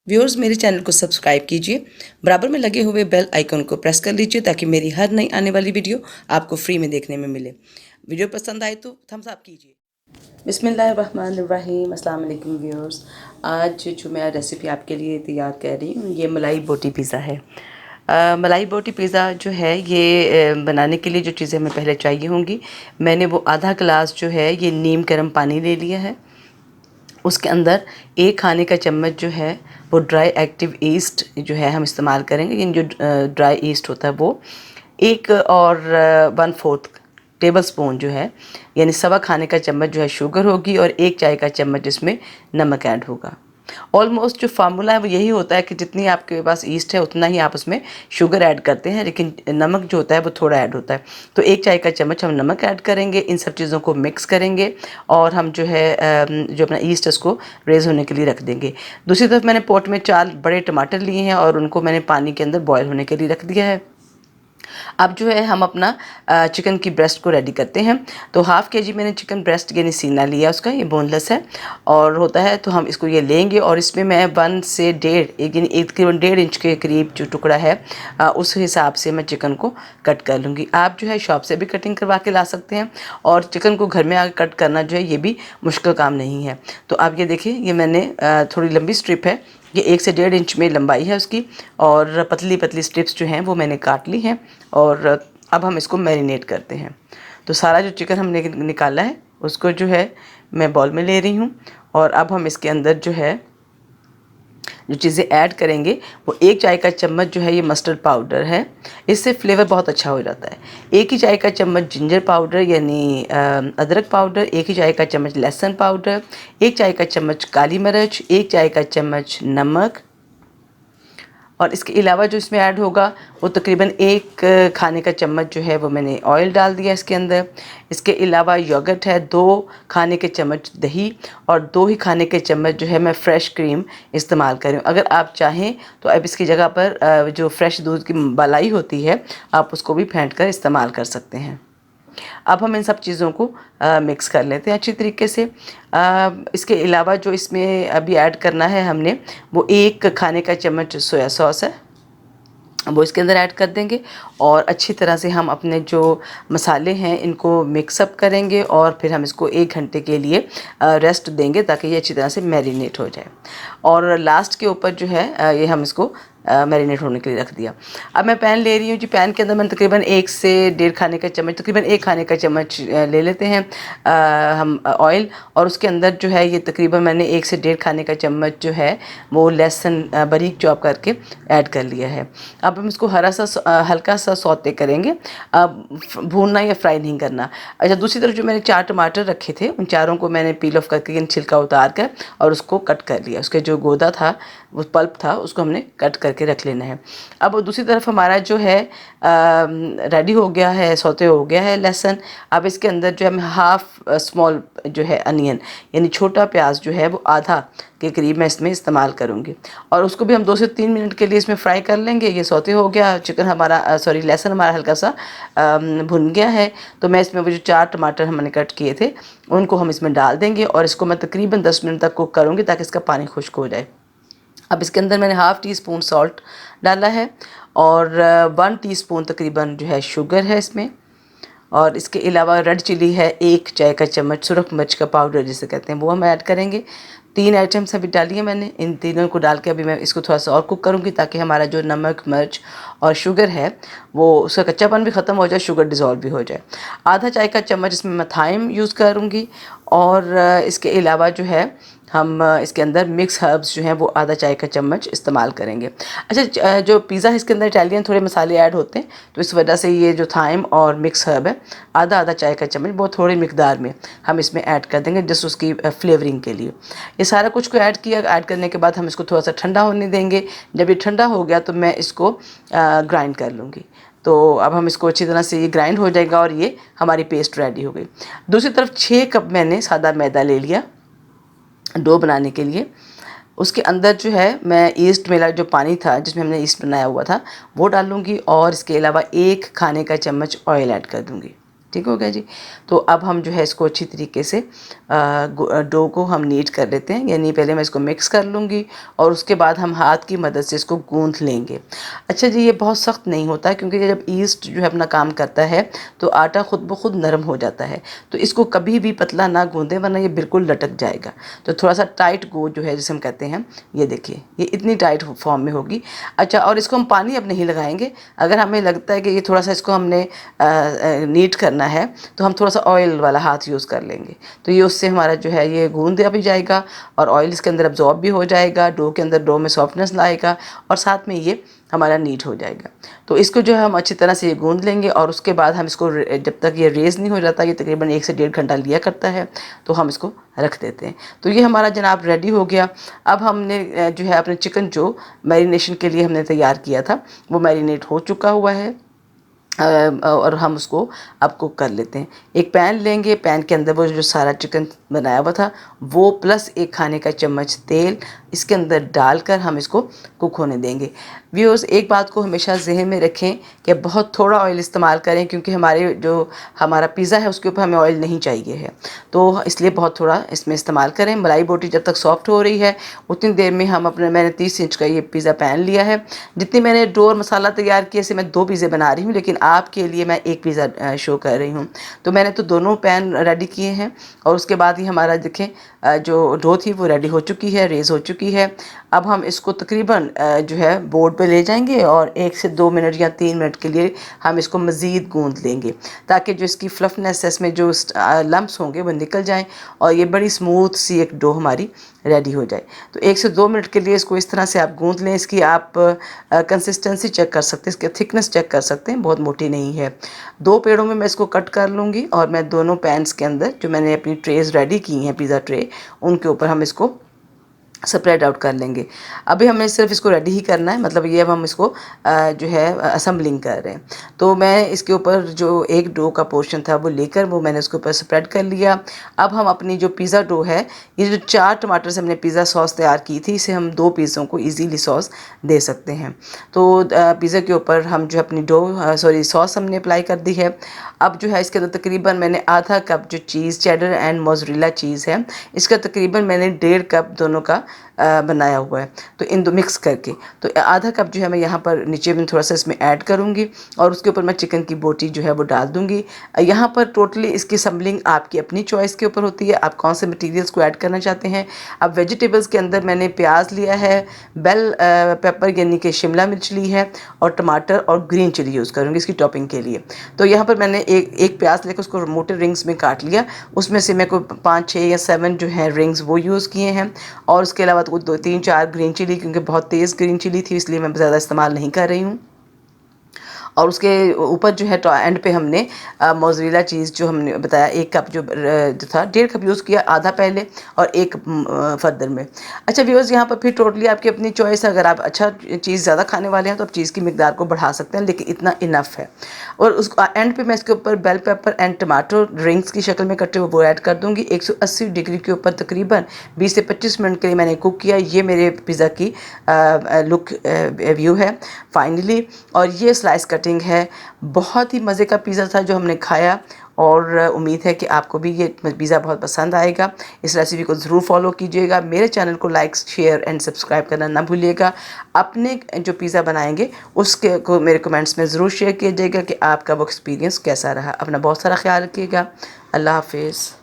Viewers, मेरे channel को subscribe कीजिए, बराबर में लगे हुए बेल आइकन को प्रेस कर लीजिए ताकि मेरी हर नई आने वाली वीडियो आपको फ्री में देखने में मिले। वीडियो पसंद आए तो थम्स अप कीजिए। बिस्मिल्लाहिर्रहमानिर्रहीम। अस्सलाम वालेकुम व्यूअर्स, आज जो मैं रेसिपी आपके लिए तैयार कर रही हूँ ये मलाई बोटी पिज़्ज़ा है। मलाई बोटी पिज़्ज़ा जो है ये बनाने के लिए जो चीज़ें हमें पहले चाहिए होंगी, मैंने वो आधा गिलास जो है ये नीम गर्म पानी ले लिया है। उसके अंदर 1 खाने का चम्मच जो है वो ड्राई एक्टिव ईस्ट जो है हम इस्तेमाल करेंगे। लेकिन जो ड्राई ईस्ट होता है वो 1 और 1/4 टेबल स्पून जो है यानी 1.25 खाने का चम्मच जो है शुगर होगी और 1 चाय का चम्मच इसमें नमक ऐड होगा। ऑलमोस्ट जो फार्मूला है वो यही होता है कि जितनी आपके पास ईस्ट है उतना ही आप उसमें शुगर ऐड करते हैं, लेकिन नमक जो होता है वो थोड़ा ऐड होता है। तो 1 चाय का चम्मच हम नमक ऐड करेंगे, इन सब चीज़ों को मिक्स करेंगे और हम जो है जो अपना ईस्ट है उसको रेज़ होने के लिए रख देंगे। दूसरी तरफ मैंने पॉट में 4 बड़े टमाटर लिए हैं और उनको मैंने पानी के अंदर बॉयल होने के लिए रख दिया है। अब जो है हम अपना चिकन की ब्रेस्ट को रेडी करते हैं। तो हाफ़ केजी मैंने चिकन ब्रेस्ट यानी सीना लिया उसका, ये बोनलेस है और होता है। तो हम इसको ये लेंगे और इसमें मैं 1 से 1.5 यानी तकरीबन 1.5 इंच के करीब जो टुकड़ा है उस हिसाब से मैं चिकन को कट कर लूँगी। आप जो है शॉप से भी कटिंग करवा के ला सकते हैं और चिकन को घर में आकर कट करना जो है ये भी मुश्किल काम नहीं है। तो आप ये देखिए, ये मैंने थोड़ी लंबी स्ट्रिप है, ये 1 से 1.5 इंच में लंबाई है उसकी और पतली पतली स्ट्रिप्स जो हैं वो मैंने काट ली हैं। और अब हम इसको मैरिनेट करते हैं। तो सारा जो चिकन हमने निकाला है उसको जो है मैं बाउल में ले रही हूँ और अब हम इसके अंदर जो है जो चीज़ें ऐड करेंगे वो 1 चाय का चम्मच जो है ये मस्टर्ड पाउडर है, इससे फ्लेवर बहुत अच्छा हो जाता है। 1 ही चाय का चम्मच जिंजर पाउडर यानी अदरक पाउडर, 1 ही चाय का चम्मच लहसुन पाउडर, 1 चाय का चम्मच काली मिर्च, 1 चाय का चम्मच नमक और इसके अलावा जो इसमें ऐड होगा वो तकरीबन 1 खाने का चम्मच जो है वो मैंने ऑयल डाल दिया इसके अंदर। इसके अलावा योगर्ट है, 2 खाने के चम्मच दही और 2 ही खाने के चम्मच जो है मैं फ़्रेश क्रीम इस्तेमाल कर रही हूँ। अगर आप चाहें तो अब इसकी जगह पर जो फ्रेश दूध की मलाई होती है आप उसको भी फेंट कर इस्तेमाल कर सकते हैं। अब हम इन सब चीज़ों को मिक्स कर लेते हैं अच्छी तरीके से। इसके अलावा जो इसमें अभी ऐड करना है हमने वो 1 खाने का चम्मच सोया सॉस है, वो इसके अंदर ऐड कर देंगे और अच्छी तरह से हम अपने जो मसाले हैं इनको मिक्सअप करेंगे और फिर हम इसको 1 घंटे के लिए रेस्ट देंगे ताकि ये अच्छी तरह से मैरिनेट हो जाए। और लास्ट के ऊपर जो है ये हम इसको मैरिनेट होने के लिए रख दिया। अब मैं पैन ले रही हूँ जी, पैन के अंदर मैंने तकरीबन 1 से 1.5 खाने का चम्मच, तकरीबन 1 खाने का चम्मच ले लेते हैं हम ऑयल और उसके अंदर जो है ये तकरीबन मैंने 1 से 1.5 खाने का चम्मच जो है वो लहसुन बारीक चॉप करके ऐड कर लिया है। अब हम इसको हल्का सा सौते करेंगे, अब भूनना या फ्राई नहीं करना। अच्छा, दूसरी तरफ जो मैंने 4 टमाटर रखे थे उन चारों को मैंने पील ऑफ करके छिलका उतार कर और उसको कट कर लिया। उसके जो गोदा था वो पल्प था उसको हमने कट करके रख लेना है। अब दूसरी तरफ हमारा जो है रेडी हो गया है, सौते हो गया है लहसुन। अब इसके अंदर जो है हम हाफ़ स्मॉल जो है अनियन यानी छोटा प्याज जो है वो आधा के करीब मैं इसमें इस्तेमाल करूँगी और उसको भी हम 2 से 3 मिनट के लिए इसमें फ्राई कर लेंगे। ये सौते हो गया, चिकन हमारा लहसुन हमारा हल्का सा भुन गया है। तो मैं इसमें वो जो 4 टमाटर हमने कट किए थे उनको हम इसमें डाल देंगे और इसको मैं तकरीबन 10 मिनट तक कुक करूँगी ताकि इसका पानी खुश्क हो जाए। अब इसके अंदर मैंने हाफ़ टी स्पून सॉल्ट डाला है और 1 टीस्पून तकरीबन जो है शुगर है इसमें और इसके अलावा रेड चिली है 1 चाय का चम्मच, सुरख मिर्च का पाउडर जिसे कहते हैं वो हम ऐड करेंगे। 3 आइटम्स अभी डाली है मैंने, इन तीनों को डाल के अभी मैं इसको थोड़ा सा और कुक करूँगी ताकि हमारा जो नमक मिर्च और शुगर है वो उसका कच्चापन भी ख़त्म हो जाए, शुगर डिज़ोल्व भी हो जाए। आधा चाय का चम्मच इसमें मैं थाइम यूज़ करूँगी और इसके अलावा जो है हम इसके अंदर मिक्स हर्ब्स जो हैं वो आधा चाय का चम्मच इस्तेमाल करेंगे। अच्छा, जो पिज़्ज़ा है इसके अंदर इटालियन थोड़े मसाले ऐड होते हैं तो इस वजह से ये जो थाइम और मिक्स हर्ब है आधा आधा चाय का चम्मच बहुत थोड़ी मिकदार में हम इसमें ऐड कर देंगे जस्ट उसकी फ्लेवरिंग के लिए। ये सारा कुछ को ऐड किया, ऐड करने के बाद हम इसको थोड़ा सा ठंडा होने देंगे। जब ये ठंडा हो गया तो मैं इसको ग्राइंड कर लूँगी। तो अब हम इसको अच्छी तरह से ये ग्राइंड हो जाएगा और ये हमारी पेस्ट रेडी हो गई। दूसरी तरफ 6 कप मैंने सादा मैदा ले लिया डो बनाने के लिए। उसके अंदर जो है मैं ईस्ट मेरा जो पानी था जिसमें हमने ईस्ट बनाया हुआ था वो डालूँगी और इसके अलावा 1 खाने का चम्मच ऑयल ऐड कर दूँगी। ठीक हो गया जी। तो अब हम जो है इसको अच्छी तरीके से डो को हम नीट कर लेते हैं, यानी पहले मैं इसको मिक्स कर लूँगी और उसके बाद हम हाथ की मदद से इसको गूँथ लेंगे। अच्छा जी, ये बहुत सख्त नहीं होता है, क्योंकि जब ईस्ट जो है अपना काम करता है तो आटा खुद ब खुद नरम हो जाता है। तो इसको कभी भी पतला ना गूँधें, वरना ये बिल्कुल लटक जाएगा। तो थोड़ा सा टाइट गो जो है जिसे हम कहते हैं, ये देखिए ये इतनी टाइट फॉर्म में होगी। अच्छा, और इसको हम पानी अब नहीं लगाएंगे। अगर हमें लगता है कि ये थोड़ा सा इसको हमने नीट करना है तो हम थोड़ा सा ऑयल वाला हाथ यूज़ कर लेंगे। तो ये उससे हमारा जो है ये गूंदा भी जाएगा और ऑयल इसके अंदर अब्जॉर्ब भी हो जाएगा, डो के अंदर डो में सॉफ्टनेस लाएगा और साथ में ये हमारा नीट हो जाएगा। तो इसको जो है हम अच्छी तरह से ये गूंद लेंगे और उसके बाद हम इसको जब तक ये रेज़ नहीं हो जाता, ये तकरीबन 1 से 1.5 घंटा लिया करता है, तो हम इसको रख देते हैं। तो ये हमारा जनाब रेडी हो गया। अब हमने जो है अपने चिकन जो मैरिनेशन के लिए हमने तैयार किया था वो मैरिनेट हो चुका हुआ है और हम उसको अब कुक कर लेते हैं। एक पैन लेंगे, पैन के अंदर वो जो सारा चिकन बनाया हुआ था वो प्लस 1 खाने का चम्मच तेल इसके अंदर डालकर हम इसको कुक होने देंगे। व्यूअर्स, एक बात को हमेशा जहन में रखें कि बहुत थोड़ा ऑयल इस्तेमाल करें, क्योंकि हमारा पिज़्ज़ा है उसके ऊपर हमें ऑयल नहीं चाहिए है, तो इसलिए बहुत थोड़ा इसमें इस्तेमाल करें। मलाई बोटी जब तक सॉफ्ट हो रही है उतनी देर में मैंने 30 इंच का ये पिज़्ज़ा पैन लिया है। जितनी मैंने डो और मसाला तैयार किया, इसे मैं 2 पिज़्ज़े बना रही हूँ, लेकिन आपके लिए मैं 1 पिज़्ज़ा शो कर रही हूँ। तो मैंने तो दोनों पैन रेडी किए हैं और उसके बाद ही हमारा देखें जो डो थी वो रेडी हो चुकी है, रेज़ हो चुकी है। अब हम इसको तकरीबन जो है बोर्ड पे ले जाएंगे और 1 से 2 मिनट या 3 मिनट के लिए हम इसको मज़ीद गूंद लेंगे, ताकि जो इसकी फ्लफनेस है, इसमें जो लम्प्स होंगे वो निकल जाएं और ये बड़ी स्मूथ सी एक डो हमारी रेडी हो जाए। तो 1 से 2 मिनट के लिए इसको इस तरह से आप गूंद लें। इसकी आप कंसिस्टेंसी चेक कर सकते हैं, इसके थिकनेस चेक कर सकते हैं, बहुत मोटी नहीं है। 2 पेड़ों में मैं इसको कट कर लूँगी और मैं दोनों पैन्स के अंदर जो मैंने अपनी ट्रेज़ रेडी की हैं, पिज़्ज़ा ट्रे, उनके ऊपर हम इसको स्प्रेड आउट कर लेंगे। अभी हमें सिर्फ इसको रेडी ही करना है, मतलब ये अब हम इसको जो है असेंबलिंग कर रहे हैं। तो मैं इसके ऊपर जो एक डो का पोर्शन था वो लेकर वो मैंने उसके ऊपर स्प्रेड कर लिया। अब हम अपनी जो पिज़्ज़ा डो है, ये जो 4 टमाटर से हमने पिज़्ज़ा सॉस तैयार की थी, इसे हम 2 पिज़्ज़ों को ईजीली सॉस दे सकते हैं। तो पिज़्ज़ा के ऊपर हम जो अपनी सॉस हमने अप्लाई कर दी है। अब जो है इसके अंदर तकरीबन मैंने आधा कप जो चीज़ चेडर एंड मोज़रेला चीज़ है, इसका तकरीबन मैंने 1.5 कप दोनों का बनाया हुआ है, तो इन दो मिक्स करके तो आधा कप जो है मैं यहाँ पर नीचे में थोड़ा सा इसमें ऐड करूँगी और उसके ऊपर मैं चिकन की बोटी जो है वो डाल दूँगी। यहाँ पर टोटली इसकी असम्बलिंग आपकी अपनी चॉइस के ऊपर होती है, आप कौन से मटेरियल्स को ऐड करना चाहते हैं। अब वेजिटेबल्स के अंदर मैंने प्याज लिया है, बेल पेपर यानी कि शिमला मिर्च ली है और टमाटर और ग्रीन चिली यूज़ करूँगी इसकी टॉपिंग के लिए। तो यहाँ पर मैंने एक प्याज लेकर उसको मोटे रिंग्स में काट लिया, उसमें से मैं कोई 5, 6 या 7 जो है रिंग्स वो यूज़ किए हैं और उसके अलावा तो 2, 3, 4 ग्रीन चिली, क्योंकि बहुत तेज़ ग्रीन चिली थी इसलिए मैं ज़्यादा इस्तेमाल नहीं कर रही हूँ। और उसके ऊपर जो है एंड पे हमने मोज़रेला चीज़ जो हमने बताया 1 कप जो था 1.5 कप यूज़ किया, आधा पहले और 1 फर्दर में। अच्छा व्यूअर्स, यहाँ पर फिर टोटली आपकी अपनी चॉइस है, अगर आप अच्छा चीज़ ज़्यादा खाने वाले हैं तो आप चीज़ की मिकदार को बढ़ा सकते हैं, लेकिन इतना इनफ है। और उस एंड पे मैं इसके ऊपर bell pepper and tomato rings की शक्ल में कटे हुए वो ऐड कर दूँगी। 180 डिग्री के ऊपर तकरीबन 20 से 25 मिनट के लिए मैंने कुक किया। ये मेरे पिज़्ज़ा की लुक व्यू है फाइनली, और ये स्लाइस कटिंग है। बहुत ही मज़े का पिज़्ज़ा था जो हमने खाया और उम्मीद है कि आपको भी ये पिज़्ज़ा बहुत पसंद आएगा। इस रेसिपी को ज़रूर फॉलो कीजिएगा। मेरे चैनल को लाइक, शेयर एंड सब्सक्राइब करना ना भूलिएगा। अपने जो पिज़्ज़ा बनाएंगे उसके को मेरे कमेंट्स में ज़रूर शेयर कीजिएगा कि आपका वो एक्सपीरियंस कैसा रहा। अपना बहुत सारा ख्याल रखिएगा। अल्लाह हाफिज़।